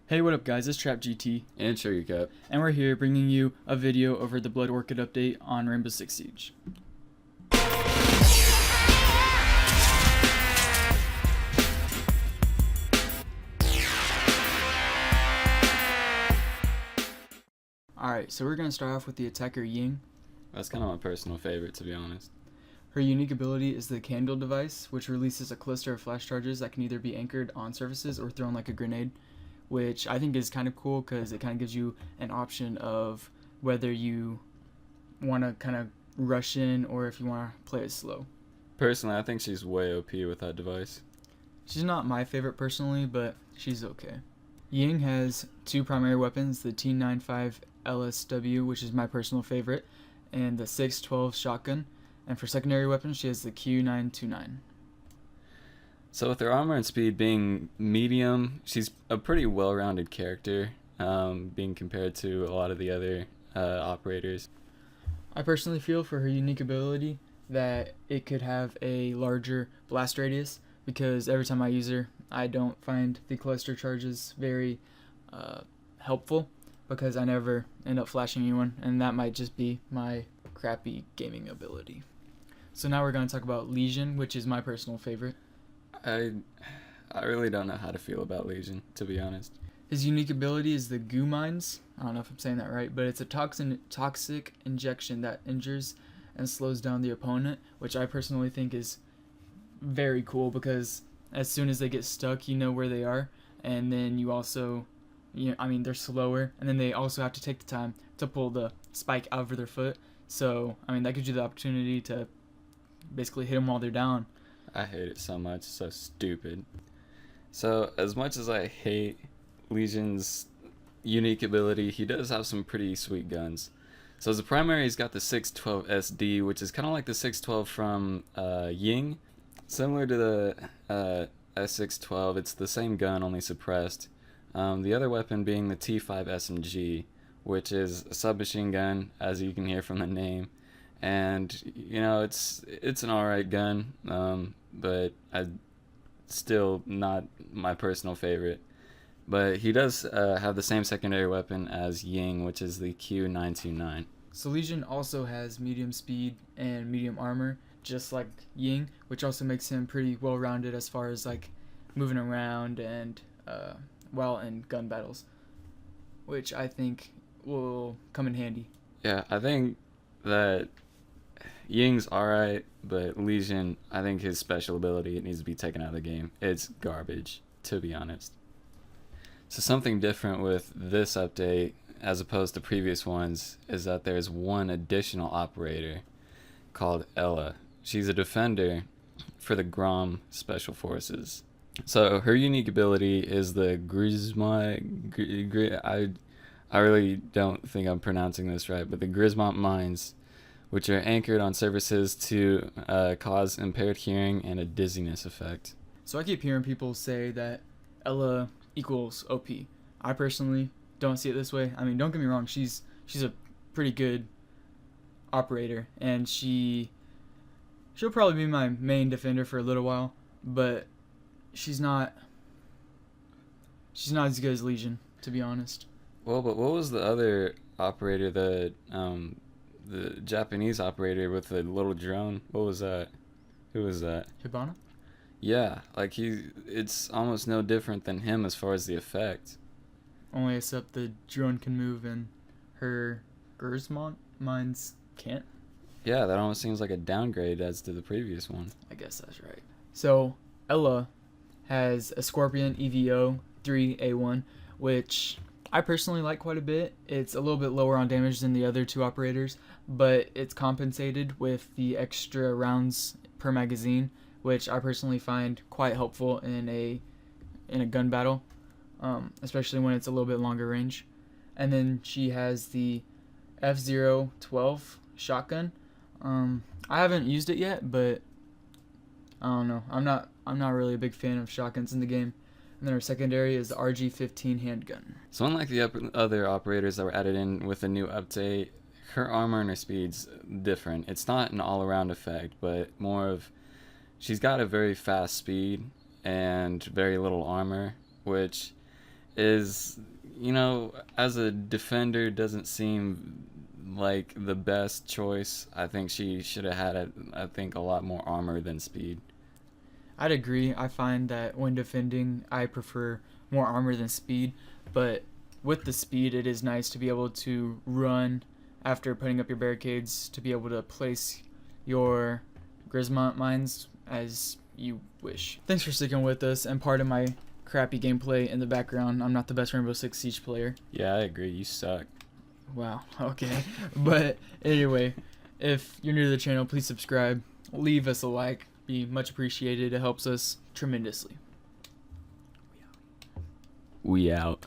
Hey, what up guys, it's Trapped GT, And TriggerCap. and we're here bringing you a video over the Blood Orchid update on Rainbow Six Siege. Alright, so we're going to start off with the attacker Ying. That's kind of my personal favorite, to be honest. Her unique ability is the candle device, which releases a cluster of flash charges that can either be anchored on surfaces or thrown like a grenade, which I think is kind of cool because it kind of gives you an option of whether you want to kind of rush in or if you want to play it slow. Personally, I think she's way OP with that device. She's not my favorite personally, but she's okay. Ying has two primary weapons, the T95 LSW, which is my personal favorite, and the 612 shotgun, and for secondary weapons she has the Q929. So with her armor and speed being medium, she's a pretty well-rounded character, being compared to a lot of the other operators. I personally feel for her unique ability that it could have a larger blast radius, because every time I use her, I don't find the cluster charges very helpful, because I never end up flashing anyone, and that might just be my crappy gaming ability. So now we're going to talk about Lesion, which is my personal favorite. I really don't know how to feel about Lesion, to be honest. His unique ability is the goo mines. I don't know if I'm saying that right, but it's a toxic injection that injures and slows down the opponent, which I personally think is very cool, because as soon as they get stuck, you know where they are, and then you also, they're slower, and then they also have to take the time to pull the spike out of their foot. So, that gives you the opportunity to basically hit them while they're down. I hate it so much. It's so stupid. So as much as I hate Legion's unique ability, he does have some pretty sweet guns. So as a primary, he's got the 612 S.D.U, which is kind of like the 612 from Ying. Similar to the S612, it's the same gun, only suppressed. The other weapon being the T5 SMG, which is a submachine gun, as you can hear from the name. And it's an alright gun, but still not my personal favorite. But he does have the same secondary weapon as Ying, which is the Q929. So Lesion also has medium speed and medium armor, just like Ying, which also makes him pretty well-rounded as far as like moving around and while in gun battles, which I think will come in handy. Yeah, I think that Ying's alright, but Lesion, I think his special ability, it needs to be taken out of the game. It's garbage, to be honest. So something different with this update, as opposed to previous ones, is that there's one additional operator called Ela. She's a defender for the GROM Special Forces. So her unique ability is the I really don't think I'm pronouncing this right, but the Grismont mines, which are anchored on surfaces to cause impaired hearing and a dizziness effect. So I keep hearing people say that Ela equals OP. I personally don't see it this way. Don't get me wrong, she's a pretty good operator, and she'll probably be my main defender for a little while, but she's not as good as Lesion, to be honest. Well, but what was the other operator, the Japanese operator with the little drone? What was that? Who was that? Hibana? Yeah, like it's almost no different than him as far as the effect. Only except the drone can move and her Grismont mines can't. Yeah, that almost seems like a downgrade as to the previous one. I guess that's right. So Ela has a Scorpion EVO 3A1, which I personally like quite a bit. It's a little bit lower on damage than the other two operators, but it's compensated with the extra rounds per magazine, which I personally find quite helpful in a gun battle, especially when it's a little bit longer range. And then she has the F012 shotgun. I haven't used it yet, but I don't know. I'm not really a big fan of shotguns in the game. And then her secondary is the RG15 handgun. So unlike the other operators that were added in with the new update, her armor and her speed's different. It's not an all-around effect, but more of she's got a very fast speed and very little armor, which is, you know, as a defender, doesn't seem like the best choice. I think she should have had, a lot more armor than speed. I'd agree. I find that when defending, I prefer more armor than speed, but with the speed, it is nice to be able to run after putting up your barricades, to be able to place your Grismont mines as you wish. Thanks for sticking with us, and pardon my crappy gameplay in the background. I'm not the best Rainbow Six Siege player. Yeah, I agree. You suck. Wow, okay. But anyway, if you're new to the channel, please subscribe. Leave us a like. Be much appreciated. It helps us tremendously. We out.